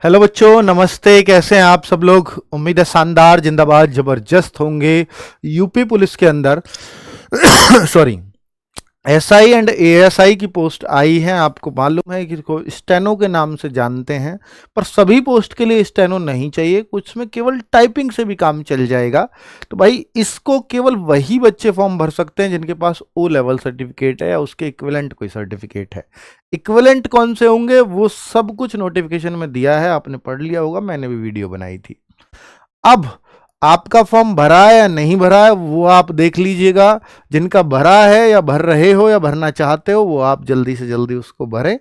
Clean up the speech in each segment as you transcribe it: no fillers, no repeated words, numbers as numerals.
Hello बच्चों, नमस्ते। कैसे हैं आप सब लोग? उम्मीद है शानदार, जिंदाबाद, जबरदस्त होंगे। यूपी पुलिस के अंदर सॉरी, एसआई एंड एएसआई की पोस्ट आई है। आपको मालूम है कि इसको स्टेनो के नाम से जानते हैं, पर सभी पोस्ट के लिए स्टेनो नहीं चाहिए। कुछ में केवल टाइपिंग से भी काम चल जाएगा। तो भाई इसको केवल वही बच्चे फॉर्म भर सकते हैं जिनके पास ओ लेवल सर्टिफिकेट है या उसके इक्विवेलेंट कोई सर्टिफिकेट है। इक्विवेलेंट कौन से होंगे वो सब कुछ नोटिफिकेशन में दिया है, आपने पढ़ लिया होगा, मैंने भी वीडियो बनाई थी। अब आपका फॉर्म भरा है या नहीं भरा है वो आप देख लीजिएगा। जिनका भरा है या भर रहे हो या भरना चाहते हो वो आप जल्दी से जल्दी उसको भरें।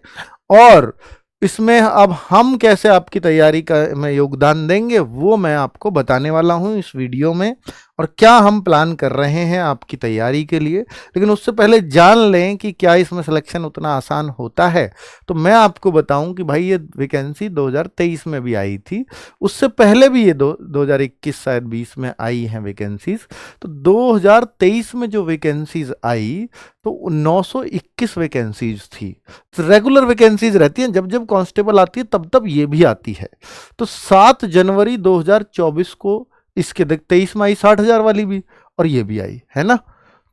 और इसमें अब हम कैसे आपकी तैयारी का में योगदान देंगे वो मैं आपको बताने वाला हूं इस वीडियो में, और क्या हम प्लान कर रहे हैं आपकी तैयारी के लिए। लेकिन उससे पहले जान लें कि क्या इसमें सिलेक्शन उतना आसान होता है। तो मैं आपको बताऊं कि भाई ये वैकेंसी 2023 में भी आई थी, उससे पहले भी ये 2021 शायद 20 में आई हैं वैकेंसीज। तो 2023 में जो वैकेंसीज आई तो 921 वैकेंसीज थी। तो रेगुलर वैकेंसीज रहती हैं, जब जब कांस्टेबल आती है तब तब ये भी आती है। तो 7 जनवरी 2024 को इसके 23 में आई 60,000 वाली भी, और ये भी आई है ना।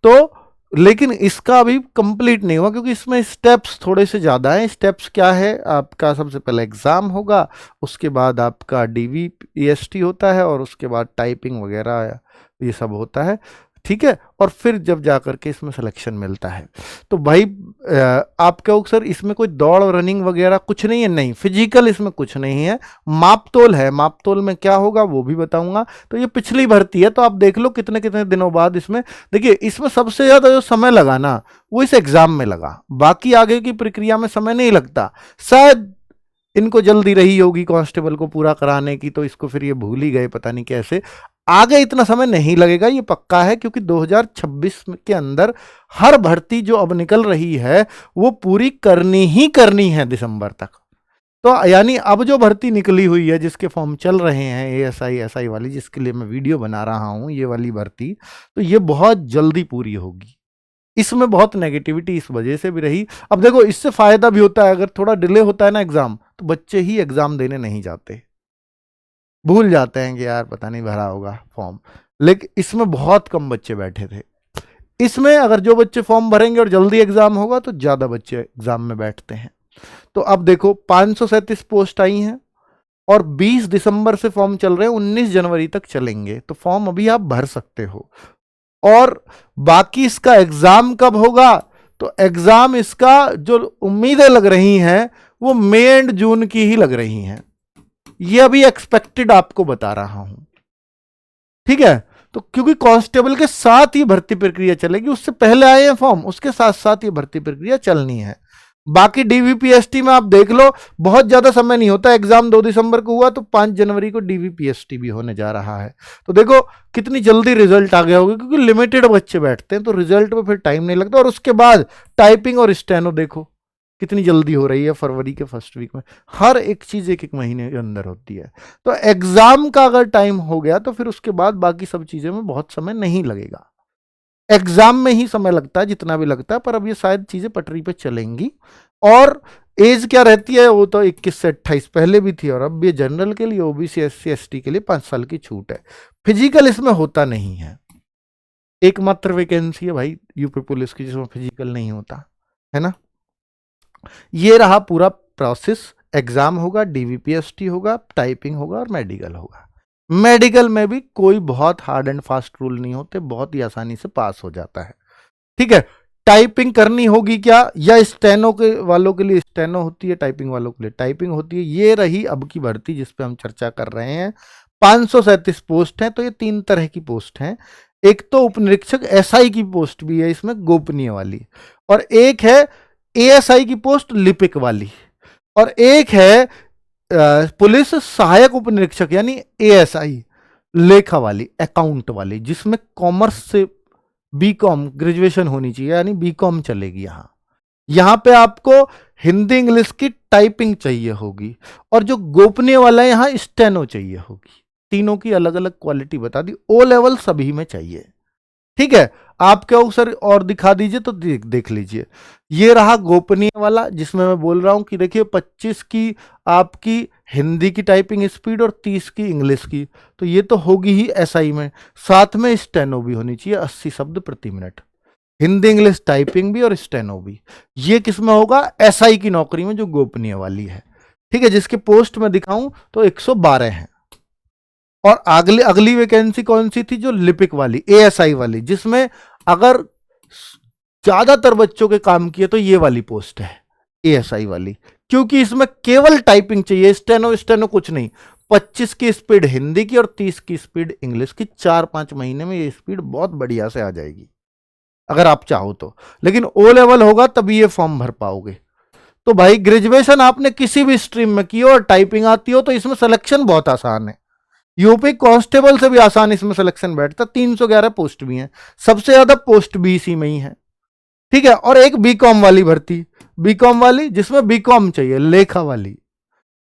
तो लेकिन इसका अभी कंप्लीट नहीं हुआ क्योंकि इसमें स्टेप्स थोड़े से ज़्यादा हैं। स्टेप्स क्या है? आपका सबसे पहले एग्ज़ाम होगा, उसके बाद आपका DVPST होता है, और उसके बाद टाइपिंग वगैरह ये सब होता है, ठीक है। और फिर जब जा करके इसमें सिलेक्शन मिलता है। तो भाई आप कहोगे सर इसमें कोई दौड़ रनिंग वगैरह कुछ नहीं है? नहीं, फिजिकल इसमें कुछ नहीं है, मापतोल है। मापतोल में क्या होगा वो भी बताऊंगा। तो ये पिछली भर्ती है, तो आप देख लो कितने कितने दिनों बाद इसमें। देखिए इसमें सबसे ज़्यादा जो समय लगा ना वो इस एग्ज़ाम में लगा, बाकी आगे की प्रक्रिया में समय नहीं लगता। शायद इनको जल्दी रही होगी कांस्टेबल को पूरा कराने की, तो इसको फिर ये भूल ही गए, पता नहीं कैसे। आगे इतना समय नहीं लगेगा ये पक्का है, क्योंकि 2026 के अंदर हर भर्ती जो अब निकल रही है वो पूरी करनी ही करनी है दिसंबर तक। तो यानी अब जो भर्ती निकली हुई है जिसके फॉर्म चल रहे हैं एएसआई एसआई वाली, जिसके लिए मैं वीडियो बना रहा हूं, ये वाली भर्ती, तो ये बहुत जल्दी पूरी होगी। इसमें बहुत नेगेटिविटी इस वजह से भी रही। अब देखो इससे फायदा भी होता है, अगर थोड़ा डिले होता है ना एग्जाम, तो बच्चे ही एग्जाम देने नहीं जाते, भूल जाते हैं कि यार पता नहीं भरा होगा फॉर्म। लेकिन इसमें बहुत कम बच्चे बैठे थे। इसमें अगर जो बच्चे फॉर्म भरेंगे और जल्दी एग्जाम होगा तो ज्यादा बच्चे एग्जाम में बैठते हैं। तो अब देखो 537 पोस्ट आई हैं और 20 दिसंबर से फॉर्म चल रहे हैं, 19 जनवरी तक चलेंगे। तो फॉर्म अभी आप भर सकते हो। और बाकी इसका एग्जाम कब होगा? तो एग्जाम इसका जो उम्मीदें लग रही हैं वो मई एंड जून की ही लग रही हैं। ये अभी एक्सपेक्टेड आपको बता रहा हूं, ठीक है। तो क्योंकि कांस्टेबल के साथ ही भर्ती प्रक्रिया चलेगी, उससे पहले आए हैं फॉर्म, उसके साथ साथ ये भर्ती प्रक्रिया चलनी है। बाकी DVPST में आप देख लो बहुत ज्यादा समय नहीं होता। एग्जाम 2 दिसंबर को हुआ तो 5 जनवरी को DVPST भी होने जा रहा है। तो देखो कितनी जल्दी रिजल्ट आ गया होगा, क्योंकि लिमिटेड बच्चे बैठते हैं तो रिजल्ट में फिर टाइम नहीं लगता। और उसके बाद टाइपिंग और स्टेनो देखो कितनी जल्दी हो रही है, फरवरी के फर्स्ट वीक में। हर एक चीज एक एक महीने के अंदर होती है। तो एग्जाम का अगर टाइम हो गया तो फिर उसके बाद बाकी सब चीजें में बहुत समय नहीं लगेगा। एग्जाम में ही समय लगता है जितना भी लगता है, पर अब ये शायद चीजें पटरी पे चलेंगी। और एज क्या रहती है? वो तो 21 से 28 पहले भी थी, और अब ये जनरल के लिए, OBC SC ST के लिए 5 साल की छूट है। फिजिकल इसमें होता नहीं है, एकमात्र वैकेंसी है भाई यूपी पुलिस की जिसमें फिजिकल नहीं होता है ना। ये रहा पूरा प्रोसेस। एग्जाम होगा, DVPST होगा, टाइपिंग होगा और मेडिकल होगा। मेडिकल में भी कोई बहुत हार्ड एंड फास्ट रूल नहीं होते, बहुत ही आसानी से पास हो जाता है, ठीक है। टाइपिंग करनी होगी क्या? या स्टेनो के वालों के लिए स्टेनो होती है, टाइपिंग वालों के लिए टाइपिंग होती है। ये रही अब की भर्ती जिस पे हम चर्चा कर रहे हैं। 537 पोस्ट हैं, तो ये 3 तरह की पोस्ट हैं। एक तो उपनिरीक्षक SI की पोस्ट भी है इसमें, गोपनीय वाली, और एक है ASI की पोस्ट लिपिक वाली, और एक है पुलिस सहायक उपनिरीक्षक यानी ASI लेखा वाली, अकाउंट वाली, जिसमें कॉमर्स से BCom ग्रेजुएशन होनी चाहिए, यानी BCom चलेगी। यहां पे आपको हिंदी इंग्लिश की टाइपिंग चाहिए होगी, और जो गोपनीय वाला है यहां स्टेनो चाहिए होगी। तीनों की अलग अलग क्वालिटी बता दी। O लेवल सभी में चाहिए, ठीक है। आप क्या हो सर और दिखा दीजिए, तो देख लीजिए, ये रहा गोपनीय वाला, जिसमें मैं बोल रहा हूं कि देखिए 25 की आपकी हिंदी की टाइपिंग स्पीड और 30 की इंग्लिश की, तो ये तो होगी ही एसआई में। साथ में स्टेनो भी होनी चाहिए 80 शब्द प्रति मिनट, हिंदी इंग्लिश टाइपिंग भी और स्टेनो भी। ये किसमें होगा? एसआई की नौकरी में, जो गोपनीय वाली है। ठीक है, जिसके पोस्ट में दिखाऊं तो 112 है। और अगली अगली वैकेंसी कौन सी थी? जो लिपिक वाली, एएसआई वाली, जिसमें अगर ज्यादातर बच्चों के काम किए तो ये वाली पोस्ट है, एएसआई वाली, क्योंकि इसमें केवल टाइपिंग चाहिए, स्टेनो स्टेनो कुछ नहीं। 25 की स्पीड हिंदी की और 30 की स्पीड इंग्लिश की। 4-5 महीने में ये स्पीड बहुत बढ़िया से आ जाएगी अगर आप चाहो तो। लेकिन ओ लेवल होगा तभी ये फॉर्म भर पाओगे। तो भाई ग्रेजुएशन आपने किसी भी स्ट्रीम में की हो और टाइपिंग आती हो तो इसमें सिलेक्शन बहुत आसान है। यूपी कांस्टेबल से भी आसान इसमें सिलेक्शन बैठता। 311 पोस्ट भी हैं, सबसे ज्यादा पोस्ट भी इसी में ही है। ठीक है, और एक बीकॉम वाली भर्ती, बीकॉम वाली जिसमें बीकॉम चाहिए, लेखा वाली,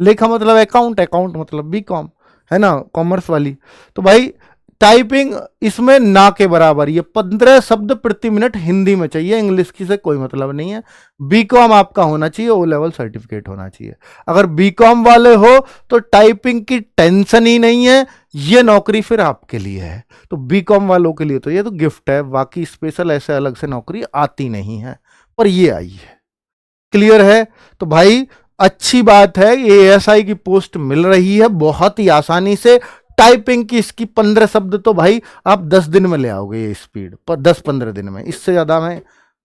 लेखा मतलब अकाउंट, अकाउंट मतलब बीकॉम, है ना, कॉमर्स वाली। तो भाई टाइपिंग इसमें ना के बराबर, ये 15 शब्द प्रति मिनट हिंदी में चाहिए, इंग्लिश की से कोई मतलब नहीं है। बीकॉम आपका होना चाहिए, ओ लेवल सर्टिफिकेट होना चाहिए। अगर बीकॉम वाले हो तो टाइपिंग की टेंशन ही नहीं है, ये नौकरी फिर आपके लिए है। तो बीकॉम वालों के लिए तो ये तो गिफ्ट है, बाकी स्पेशल ऐसे अलग से नौकरी आती नहीं है, पर ये आई है। क्लियर है? तो भाई अच्छी बात है, ये एएसआई की पोस्ट मिल रही है बहुत ही आसानी से। टाइपिंग की इसकी 15 शब्द तो भाई आप 10 दिन में ले आओगे, ये स्पीड पर 10-15 दिन में, इससे ज्यादा में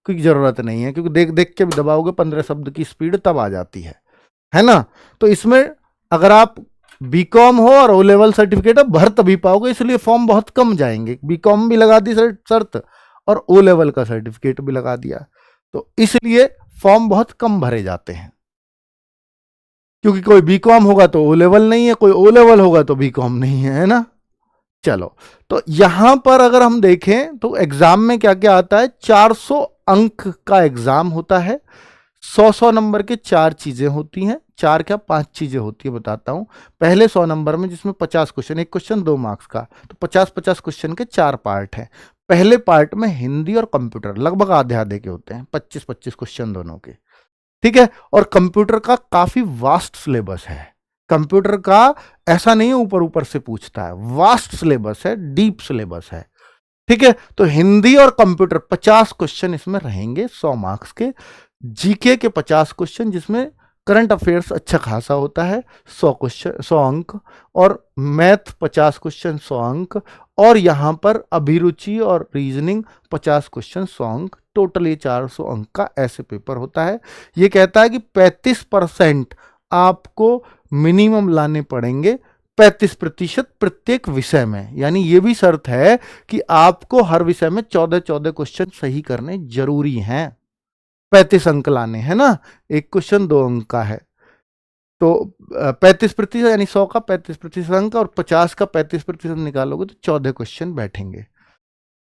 कोई जरूरत नहीं है, क्योंकि देख देख के भी दबाओगे 15 शब्द की स्पीड तब आ जाती है ना। तो इसमें अगर आप बीकॉम हो और ओ लेवल सर्टिफिकेट है, भर तभी पाओगे, इसलिए फॉर्म बहुत कम जाएंगे। बीकॉम भी लगा दी शर्त और ओ लेवल का सर्टिफिकेट भी लगा दिया, तो इसलिए फॉर्म बहुत कम भरे जाते हैं। क्योंकि कोई बीकॉम होगा तो ओ लेवल नहीं है, कोई ओ लेवल होगा तो बीकॉम नहीं है ना। चलो, तो यहां पर अगर हम देखें तो एग्जाम में क्या क्या आता है, 400 अंक का एग्जाम होता है। 100 नंबर के 4 चीजें होती हैं, 4 क्या 5 चीजें होती है, बताता हूं। पहले 100 नंबर में जिसमें 50 क्वेश्चन, एक क्वेश्चन 2 मार्क्स का, तो 50-50 क्वेश्चन के 4 पार्ट हैं। पहले पार्ट में हिंदी और कंप्यूटर लगभग आधे आधे के होते हैं, 25-25 क्वेश्चन दोनों के। ठीक है, और कंप्यूटर का काफी वास्ट सिलेबस है। कंप्यूटर का ऐसा नहीं है ऊपर ऊपर से पूछता है, वास्ट सिलेबस है, डीप सिलेबस है। ठीक है, तो हिंदी और कंप्यूटर 50 क्वेश्चन इसमें रहेंगे 100 मार्क्स के। जीके के 50 क्वेश्चन, जिसमें करंट अफेयर्स अच्छा खासा होता है, 100 क्वेश्चन 100 अंक, और मैथ 50 क्वेश्चन 100 अंक, और यहां पर अभिरुचि और रीजनिंग 50 क्वेश्चन 100 अंक। टोटल ये 400 अंक का ऐसे पेपर होता है। ये कहता है कि 35% आपको मिनिमम लाने पड़ेंगे, 35% प्रत्येक विषय में। यानी ये भी शर्त है कि आपको हर विषय में 14-14 क्वेश्चन सही करने जरूरी हैं, 35 अंक लाने हैं ना। एक क्वेश्चन 2 अंक का है, तो 35% यानी 100 का 35% अंक, और 50 का 35% निकालोगे तो 14 क्वेश्चन बैठेंगे।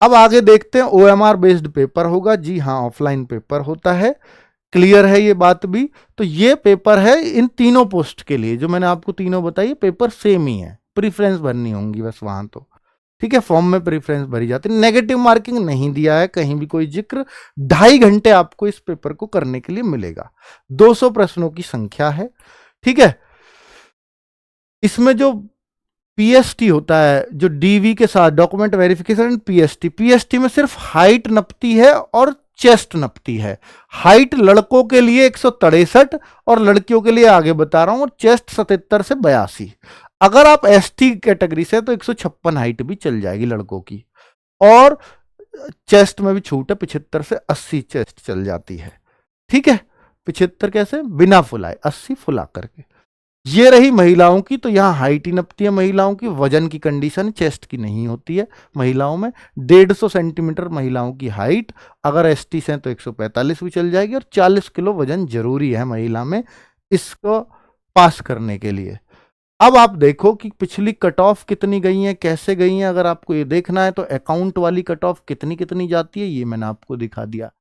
अब आगे देखते हैं, ओएमआर बेस्ड पेपर होगा। जी हाँ, ऑफलाइन पेपर होता है। क्लियर है ये बात भी? तो ये पेपर है इन तीनों पोस्ट के लिए, जो मैंने आपको तीनों बताई, पेपर सेम ही है, प्रीफ्रेंस भरनी होंगी बस वहां तो। ठीक है, फॉर्म में प्रीफ्रेंस भरी जाती है। नेगेटिव मार्किंग नहीं दिया है कहीं भी कोई जिक्र। 2.5 घंटे आपको इस पेपर को करने के लिए मिलेगा। 200 प्रश्नों की संख्या है। ठीक है, इसमें जो पीएसटी होता है, जो डीवी के साथ डॉक्यूमेंट वेरिफिकेशन, पीएसटी में सिर्फ हाइट नपती है और चेस्ट नपती है। हाइट लड़कों के लिए 163 और लड़कियों के लिए आगे बता रहा हूं, और चेस्ट 77 से 82। अगर आप एसटी कैटेगरी से तो 156 हाइट भी चल जाएगी लड़कों की, और चेस्ट में भी छूट है, 75 से 80 चेस्ट चल जाती है। ठीक है, 75 कैसे? बिना फुलाए, 80 फुला करके। ये रही महिलाओं की, तो यहां हाइट ही नपती है महिलाओं की। वजन की कंडीशन चेस्ट की नहीं होती है महिलाओं में। 150 सेंटीमीटर महिलाओं की हाइट, अगर एसटी से तो 145 भी चल जाएगी, और 40 किलो वजन जरूरी है महिला में इसको पास करने के लिए। अब आप देखो कि पिछली कट ऑफ कितनी गई है, कैसे गई है। अगर आपको ये देखना है तो अकाउंट वाली कट ऑफ कितनी कितनी जाती है, ये मैंने आपको दिखा दिया।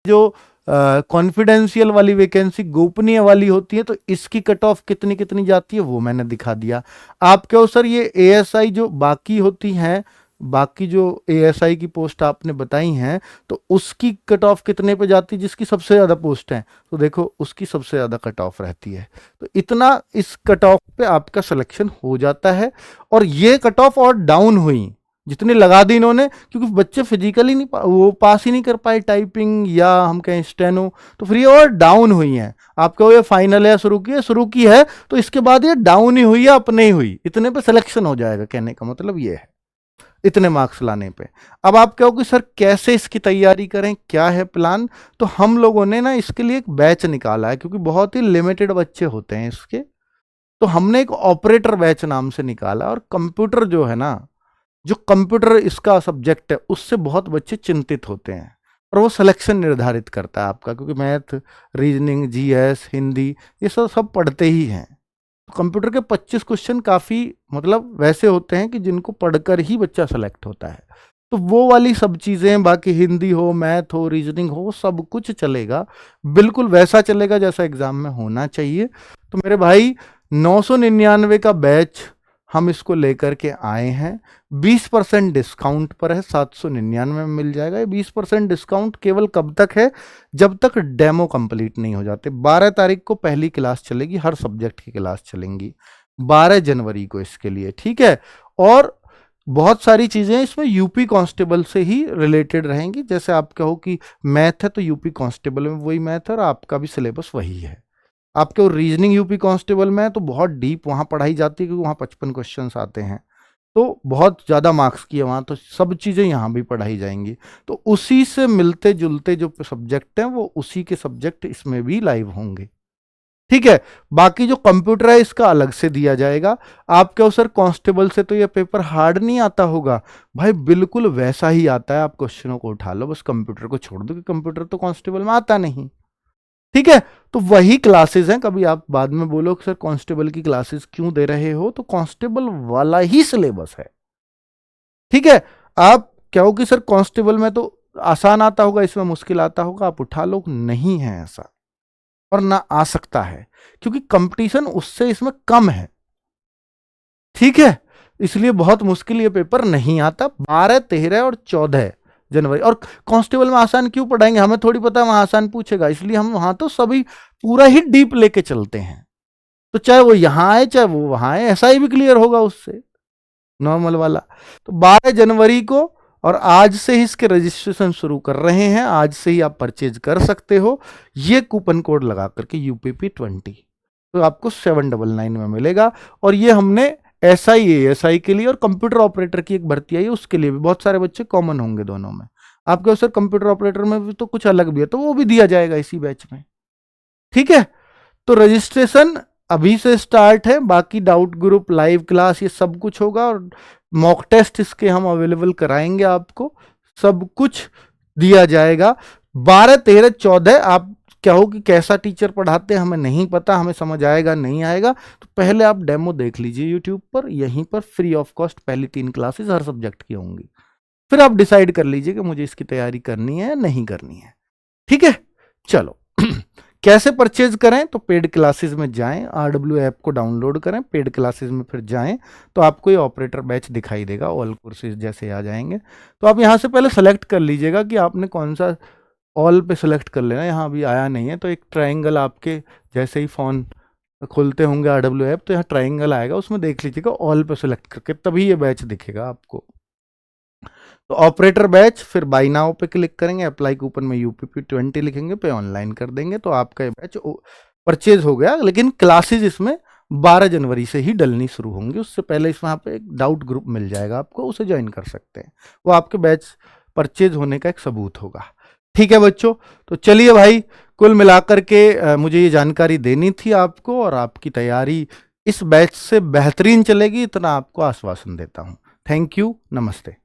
जो कॉन्फिडेंशियल वाली वैकेंसी, गोपनीय वाली होती है, तो इसकी कट ऑफ कितनी कितनी जाती है वो मैंने दिखा दिया। आप कहो सर ये एएसआई जो बाकी होती हैं बाकी जो एएसआई की पोस्ट आपने बताई हैं तो उसकी कट ऑफ कितने पे जाती है, जिसकी सबसे ज़्यादा पोस्ट है तो देखो उसकी सबसे ज़्यादा कट ऑफ रहती है। तो इतना इस कट ऑफ पे आपका सिलेक्शन हो जाता है। और ये कट ऑफ और डाउन हुई, जितनी लगा दी इन्होंने, क्योंकि बच्चे फिजिकली नहीं वो पास ही नहीं कर पाए टाइपिंग या हम कहें स्टेनो, तो फिर ये और डाउन हुई हैं। आप कहो ये फाइनल है, शुरू की है, तो इसके बाद ये डाउन ही हुई है, अप नहीं हुई, इतने पे सिलेक्शन हो जाएगा, कहने का मतलब ये है, इतने मार्क्स लाने पे। अब आप कहोगे सर कैसे इसकी तैयारी करें, क्या है प्लान? तो हम लोगों ने ना इसके लिए एक बैच निकाला है, क्योंकि बहुत ही लिमिटेड बच्चे होते हैं इसके, तो हमने एक ऑपरेटर बैच नाम से निकाला। और कंप्यूटर जो है ना, जो कंप्यूटर इसका सब्जेक्ट है, उससे बहुत बच्चे चिंतित होते हैं, और वो सिलेक्शन निर्धारित करता है आपका, क्योंकि मैथ, रीजनिंग, जीएस, हिंदी, ये सब पढ़ते ही हैं। तो कंप्यूटर के 25 क्वेश्चन काफ़ी मतलब वैसे होते हैं कि जिनको पढ़कर ही बच्चा सेलेक्ट होता है। तो वो वाली सब चीज़ें, बाकी हिंदी हो, मैथ हो, रीजनिंग हो, सब कुछ चलेगा, बिल्कुल वैसा चलेगा जैसा एग्ज़ाम में होना चाहिए। तो मेरे भाई 999 का बैच हम इसको लेकर के आए हैं, 20% डिस्काउंट पर है, 799 में मिल जाएगा। ये 20% डिस्काउंट केवल कब तक है? जब तक डेमो कंप्लीट नहीं हो जाते। 12 तारीख को पहली क्लास चलेगी, हर सब्जेक्ट की क्लास चलेंगी 12 जनवरी को इसके लिए, ठीक है। और बहुत सारी चीज़ें इसमें यूपी कांस्टेबल से ही रिलेटेड रहेंगी। जैसे आप कहो कि मैथ है तो यूपी कांस्टेबल में वही मैथ है, और आपका भी सिलेबस वही है। आपके रीजनिंग यूपी कांस्टेबल में है तो बहुत डीप वहाँ पढ़ाई जाती है, क्योंकि वहाँ 55 क्वेश्चंस आते हैं, तो बहुत ज़्यादा मार्क्स की है वहाँ, तो सब चीज़ें यहाँ भी पढ़ाई जाएंगी। तो उसी से मिलते जुलते जो सब्जेक्ट हैं वो उसी के सब्जेक्ट इसमें भी लाइव होंगे, ठीक है। बाकी जो कंप्यूटर है इसका अलग से दिया जाएगा। आप कहो सर कांस्टेबल से तो ये पेपर हार्ड नहीं आता होगा, भाई बिल्कुल वैसा ही आता है। आप क्वेश्चनों को उठा लो, बस कंप्यूटर को छोड़ दो, कि कंप्यूटर तो कांस्टेबल में आता नहीं, ठीक है। तो वही क्लासेस हैं। कभी आप बाद में बोलो कि सर कांस्टेबल की क्लासेस क्यों दे रहे हो, तो कांस्टेबल वाला ही सिलेबस है, ठीक है। आप कहोगे सर कांस्टेबल में तो आसान आता होगा, इसमें मुश्किल आता होगा, आप उठा लो, नहीं है ऐसा, और ना आ सकता है, क्योंकि कंपटीशन उससे इसमें कम है, ठीक है। इसलिए बहुत मुश्किल ये पेपर नहीं आता। 12, 13 और 14 जनवरी। और कांस्टेबल में आसान क्यों पढ़ाएंगे, हमें थोड़ी पता है वहां आसान पूछेगा, इसलिए हम वहां तो सभी पूरा ही डीप लेके चलते हैं। तो चाहे वो यहां आए चाहे वो वहां आए, ऐसा ही भी क्लियर होगा उससे, नॉर्मल वाला। तो 12 जनवरी को, और आज से ही इसके रजिस्ट्रेशन शुरू कर रहे हैं, आज से ही आप परचेज कर सकते हो। ये कूपन कोड लगा करके UPP20, तो आपको 799 में मिलेगा। और ये हमने SI के लिए और कंप्यूटर ऑपरेटर की एक भर्ती आई है उसके लिए भी, बहुत सारे बच्चे कॉमन होंगे दोनों में। आपके सर कंप्यूटर ऑपरेटर में भी तो कुछ अलग भी है, तो वो भी दिया जाएगा इसी बैच में, ठीक है। तो रजिस्ट्रेशन अभी से स्टार्ट है। बाकी डाउट ग्रुप, लाइव क्लास, ये सब कुछ होगा, और मॉक टेस्ट इसके हम अवेलेबल कराएंगे आपको, सब कुछ दिया जाएगा। 12, 13, 14 आप कहो कि कैसा टीचर पढ़ाते हैं हमें नहीं पता, हमें समझ आएगा नहीं आएगा, तो पहले आप डेमो देख लीजिए यूट्यूब पर, यहीं पर फ्री ऑफ कॉस्ट पहली 3 क्लासेस हर सब्जेक्ट की होंगी। फिर आप डिसाइड कर लीजिए कि मुझे इसकी तैयारी करनी है या नहीं करनी है, ठीक है। चलो कैसे परचेज करें, तो पेड क्लासेस में जाएं, RW ऐप को डाउनलोड करें, पेड क्लासेस में फिर जाएं, तो आपको ये ऑपरेटर बैच दिखाई देगा, ऑल कोर्सेज जैसे आ जाएंगे। तो आप यहां से पहले सेलेक्ट कर लीजिएगा कि आपने कौन सा, ऑल पे सेलेक्ट कर लेना, यहाँ अभी आया नहीं है, तो एक ट्राइंगल आपके जैसे ही फोन खोलते होंगे RW ऐप, तो यहाँ ट्राइंगल आएगा, उसमें देख लीजिएगा, ऑल पे सेलेक्ट करके तभी ये बैच दिखेगा आपको। तो ऑपरेटर बैच, फिर बाई नाउ पे क्लिक करेंगे, अप्लाई कूपन में UPP20 लिखेंगे, पे ऑनलाइन कर देंगे, तो आपका ये बैच परचेज हो गया। लेकिन क्लासेस इसमें 12 जनवरी से ही डलनी शुरू होंगी, उससे पहले इसमें यहाँ पे एक डाउट ग्रुप मिल जाएगा आपको, उसे ज्वाइन कर सकते हैं, वो आपके बैच परचेज होने का एक सबूत होगा, ठीक है बच्चों। तो चलिए भाई, कुल मिलाकर के मुझे ये जानकारी देनी थी आपको, और आपकी तैयारी इस बैच से बेहतरीन चलेगी, इतना आपको आश्वासन देता हूँ। थैंक यू, नमस्ते।